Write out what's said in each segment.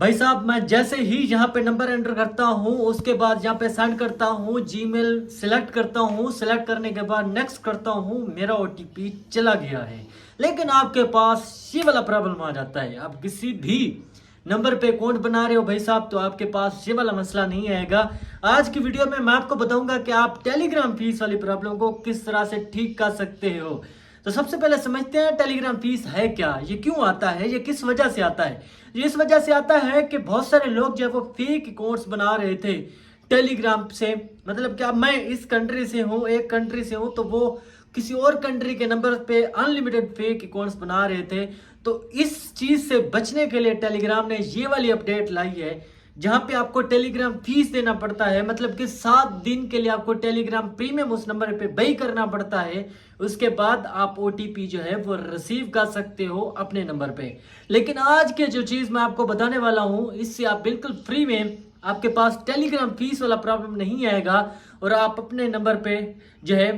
भाई साहब मैं जैसे ही यहाँ पे नंबर एंटर करता हूँ उसके बाद यहाँ पे सेंड करता हूँ, जीमेल सिलेक्ट करता हूँ, सिलेक्ट करने के बाद नेक्स्ट करता हूँ, मेरा ओटीपी चला गया है। लेकिन आपके पास ये वाला प्रॉब्लम आ जाता है, आप किसी भी नंबर पे अकाउंट बना रहे हो भाई साहब तो आपके पास ये वाला मसला नहीं आएगा। आज की वीडियो में मैं आपको बताऊंगा कि आप टेलीग्राम फीस वाली प्रॉब्लम को किस तरह से ठीक कर सकते हो। तो सबसे पहले समझते हैं टेलीग्राम फीस है क्या, ये क्यों आता है, ये किस वजह से आता है। ये इस वजह से आता है कि बहुत सारे लोग जो है वो फेक अकाउंट्स बना रहे थे टेलीग्राम से। मतलब कि अब मैं इस कंट्री से हूँ, एक कंट्री से हूँ, तो वो किसी और कंट्री के नंबर पे अनलिमिटेड फेक अकाउंट्स बना रहे थे। तो इस चीज से बचने के लिए टेलीग्राम ने ये वाली अपडेट लाई है जहां पे आपको टेलीग्राम फीस देना पड़ता है। मतलब कि 7 दिन के लिए आपको टेलीग्राम प्रीमियम उस नंबर पे पे करना पड़ता है। उसके बाद आप ओटीपी जो है वो रिसीव कर सकते हो अपने नंबर पे। लेकिन आज के जो चीज मैं आपको बताने वाला हूं इससे आप बिल्कुल फ्री में, आपके पास टेलीग्राम फीस वाला प्रॉब्लम नहीं आएगा और आप अपने नंबर पे जो है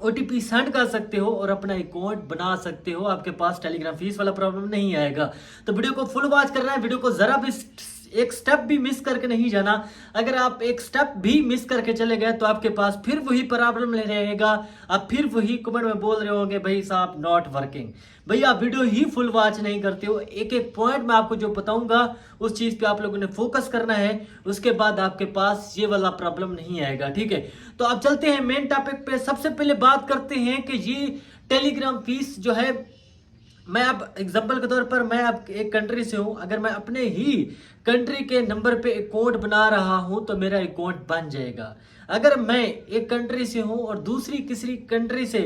ओटीपी सेंड कर सकते हो और अपना अकाउंट बना सकते हो। आपके पास टेलीग्राम फीस वाला प्रॉब्लम नहीं आएगा। तो वीडियो को फुल वॉच करना है, वीडियो को जरा भी एक स्टेप भी मिस करके नहीं जाना। अगर आप एक स्टेप भी मिस करके चले गए तो आपके पास फिर वही प्रॉब्लम रहेगा, आप फिर वही कमेंट में बोल रहे होंगे भाई साहब नॉट वर्किंग। भैया आप वीडियो ही फुल वॉच नहीं करते हो। एक एक पॉइंट मैं आपको जो बताऊंगा उस चीज पे आप लोगों ने फोकस करना है, उसके बाद आपके पास ये वाला प्रॉब्लम नहीं आएगा। ठीक है, तो आप चलते हैं मेन टॉपिक पे। सबसे पहले बात करते हैं कि ये टेलीग्राम फीस जो है, मैं अब एग्जांपल के तौर पर मैं अब एक कंट्री से हूं, अगर मैं अपने ही कंट्री के नंबर पे अकाउंट बना रहा हूं तो मेरा अकाउंट बन जाएगा। अगर मैं एक कंट्री से हूं और दूसरी किसी कंट्री से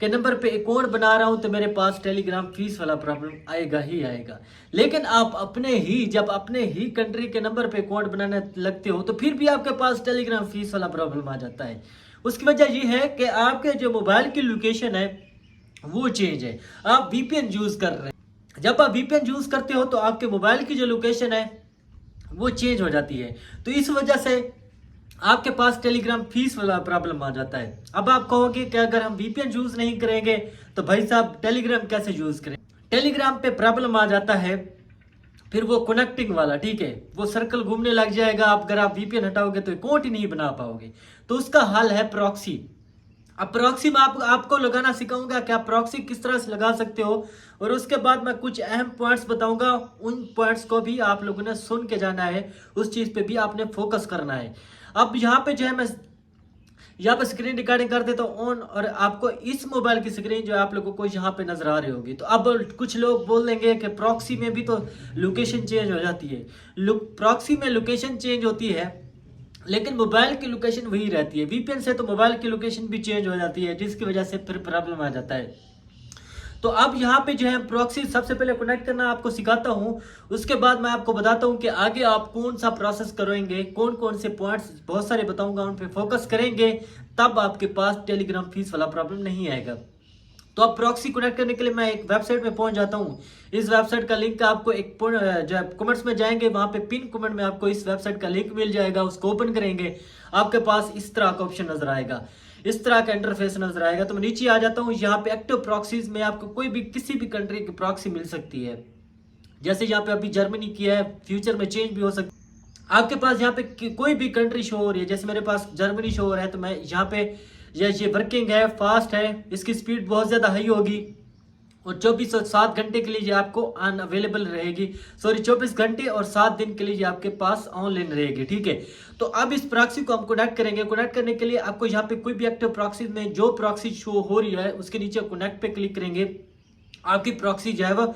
के नंबर पे अकाउंट बना रहा हूं तो मेरे पास टेलीग्राम फीस वाला प्रॉब्लम आएगा ही आएगा। लेकिन आप अपने ही जब अपने ही कंट्री के नंबर पे अकाउंट बनाने लगते हो तो फिर भी आपके पास टेलीग्राम फीस वाला प्रॉब्लम आ जाता है। उसकी वजह यह है कि आपके जो मोबाइल की लोकेशन है वो चेंज है, आप वीपीएन यूज कर रहे हैं। जब आप वीपीएन यूज करते हो तो आपके मोबाइल की जो लोकेशन है वो चेंज हो जाती है। तो इस वजह से आपके पास टेलीग्राम फीस वाला प्रॉब्लम आ जाता है। अब आप कहोगे कि अगर हम वीपीएन यूज नहीं करेंगे तो भाई साहब टेलीग्राम कैसे यूज करें। टेलीग्राम पे प्रॉब्लम आ जाता है फिर वो कनेक्टिंग वाला। ठीक है, वो सर्कल घूमने लग जाएगा। आप अगर आप वीपीएन हटाओगे तो अकाउंट ही नहीं बना पाओगे। तो उसका हल है प्रॉक्सी। अब प्रॉक्सी में आपको लगाना सिखाऊंगा कि आप प्रॉक्सी किस तरह से लगा सकते हो, और उसके बाद मैं कुछ अहम पॉइंट्स बताऊंगा। उन पॉइंट्स को भी आप लोगों ने सुन के जाना है, उस चीज पे भी आपने फोकस करना है। अब यहाँ पे जो है मैं यहाँ पे स्क्रीन रिकॉर्डिंग कर देता हूँ ऑन, और आपको इस मोबाइल की स्क्रीन जो है आप लोगों को यहाँ पे नजर आ रही होगी। तो अब कुछ लोग बोल देंगे कि प्रॉक्सी में भी तो लोकेशन चेंज हो जाती है। प्रॉक्सी में लोकेशन चेंज होती है लेकिन मोबाइल की लोकेशन वही रहती है। वीपीएन से तो मोबाइल की लोकेशन भी चेंज हो जाती है, जिसकी वजह से फिर प्रॉब्लम आ जाता है। तो अब यहाँ पे जो है प्रॉक्सी सबसे पहले कनेक्ट करना आपको सिखाता हूँ। उसके बाद मैं आपको बताता हूँ कि आगे आप कौन सा प्रोसेस करेंगे, कौन कौन से पॉइंट्स बहुत सारे बताऊंगा, उन पे फोकस करेंगे, तब आपके पास टेलीग्राम फीस वाला प्रॉब्लम नहीं आएगा। तो अब प्रॉक्सी कनेक्ट करने के लिए मैं एक वेबसाइट में पहुंच जाता हूं। इस वेबसाइट का लिंक आपको एक जब कमेंट्स में जाएंगे वहां पे पिन कमेंट में आपको इस वेबसाइट का लिंक मिल जाएगा। उसको ओपन करेंगे, आपके पास इस तरह का ऑप्शन नजर आएगा, इस तरह का इंटरफेस नजर आएगा। तो मैं नीचे आ जाता हूँ। यहाँ पे एक्टिव प्रॉक्सीज में आपको कोई भी किसी भी कंट्री की प्रॉक्सी मिल सकती है। जैसे यहाँ पे अभी जर्मनी की है, फ्यूचर में चेंज भी हो सकती है। आपके पास यहाँ पे कोई भी कंट्री शो हो रही है, जैसे मेरे पास जर्मनी शो हो रहा है, तो मैं यहाँ पे ये वर्किंग है, फास्ट है, इसकी स्पीड बहुत ज़्यादा हाई होगी और 24-7 घंटे के लिए ये आपको अनअवेलेबल रहेगी। सॉरी 24 घंटे और 7 दिन के लिए ये आपके पास ऑनलाइन रहेगी। ठीक है, तो अब इस प्रॉक्सी को हम कनेक्ट करेंगे। कनेक्ट करने के लिए आपको यहाँ पे कोई भी एक्टिव प्रॉक्सी में जो प्रॉक्सी शो हो रही है उसके नीचे कनेक्ट पे क्लिक करेंगे, आपकी प्रॉक्सी जो है वो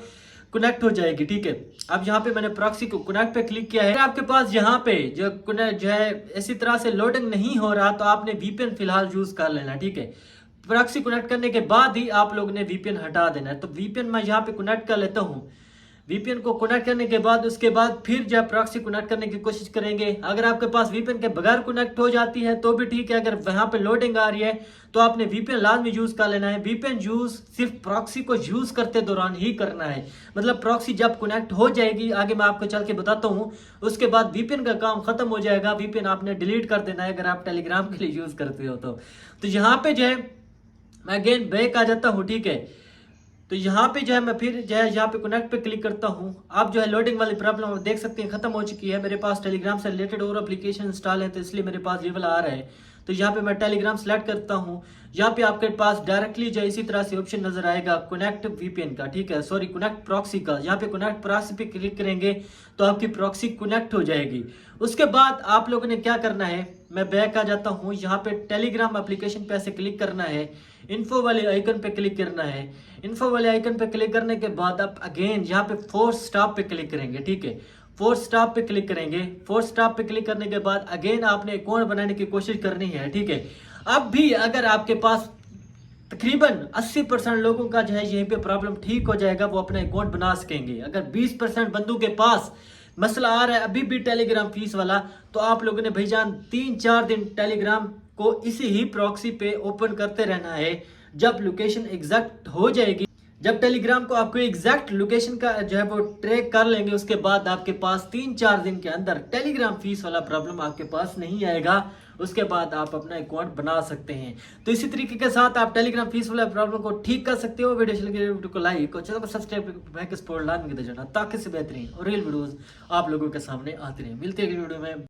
कनेक्ट हो जाएगी। ठीक है, अब यहाँ पे मैंने प्रॉक्सी को कनेक्ट पे क्लिक किया है। आपके पास यहाँ पे जो है इसी तरह से लोडिंग नहीं हो रहा तो आपने वीपीएन फिलहाल यूज कर लेना। ठीक है, प्रॉक्सी कनेक्ट करने के बाद ही आप लोग ने वीपीएन हटा देना है। तो वीपीएन मैं यहाँ पे कनेक्ट कर लेता हूँ। वीपीएन को कनेक्ट करने के बाद उसके बाद फिर जब प्रॉक्सी कनेक्ट करने की कोशिश करेंगे, अगर आपके पास वीपीएन के बगैर कनेक्ट हो जाती है तो भी ठीक है। अगर वहां पे लोडिंग आ रही है तो आपने वीपीएन लाजमी यूज कर लेना है। वीपीएन यूज सिर्फ प्रॉक्सी को यूज करते दौरान ही करना है। मतलब प्रॉक्सी जब कनेक्ट हो जाएगी, आगे मैं आपको चल के बताता हूँ, उसके बाद वीपीएन का काम खत्म हो जाएगा। वीपीएन आपने डिलीट कर देना है अगर आप टेलीग्राम के लिए यूज करते हो तो यहाँ पे जो है मैं अगेन बैक आ जाता हूँ। ठीक है, तो यहाँ पे जो है मैं फिर जो है यहाँ पे कनेक्ट पे क्लिक करता हूँ। आप जो है लोडिंग वाली प्रॉब्लम देख सकते हैं खत्म हो चुकी है। मेरे पास टेलीग्राम से रिलेटेड और एप्लीकेशन इंस्टॉल है, तो इसलिए मेरे पास ये वाला आ रहा है। तो यहाँ पे मैं टेलीग्राम सेलेक्ट करता हूँ। यहाँ पे आपके पास डायरेक्टली जो इसी तरह से ऑप्शन नजर आएगा कनेक्ट वीपीएन का, ठीक है, सॉरी कनेक्ट प्रॉक्सी का। यहाँ पे कनेक्ट प्रॉक्सी पे क्लिक करेंगे तो आपकी प्रॉक्सी कनेक्ट हो जाएगी। उसके बाद आप लोगों ने क्या करना है, मैं बैक आ जाता हूँ। यहाँ पे टेलीग्राम एप्लीकेशन पे ऐसे क्लिक करना है, इन्फो वाले आइकन पे क्लिक करना है। इन्फो वाले आइकन पे क्लिक करने के बाद आप अगेन यहाँ पे फोर्स स्टॉप पे क्लिक करेंगे, ठीक है, फोर्स स्टॉप पे क्लिक करेंगे। फोर्स स्टॉप पे क्लिक करने के बाद अगेन आपने अकाउंट बनाने की कोशिश करनी है, ठीक है। अब भी अगर आपके पास तकरीबन 80% लोगों का जो है यहीं पे प्रॉब्लम ठीक हो जाएगा, वो अपना अकाउंट बना सकेंगे। अगर 20% बंदों के पास मसला आ रहा है अभी भी टेलीग्राम फीस वाला, तो आप लोगों ने भाईजान 3-4 दिन टेलीग्राम को इसी ही प्रॉक्सी पे ओपन करते रहना है। जब लोकेशन एग्जैक्ट हो जाएगी, जब टेलीग्राम को आपको एग्जैक्ट लोकेशन का जो है वो ट्रैक कर लेंगे, उसके बाद आपके पास 3-4 दिन के अंदर टेलीग्राम फीस वाला प्रॉब्लम आपके पास नहीं आएगा। उसके बाद आप अपना अकाउंट बना सकते हैं। तो इसी तरीके के साथ आप टेलीग्राम फीस वाला प्रॉब्लम को ठीक कर सकते हो। वीडियो अच्छी लगी वीडियो को लाइक और चैनल को सब्सक्राइब सपोर्ट लाने के जाना, ताकि से बेहतरीन और रियल वीडियोस आप लोगों के सामने आते रहे। मिलते हैं अगली वीडियो में।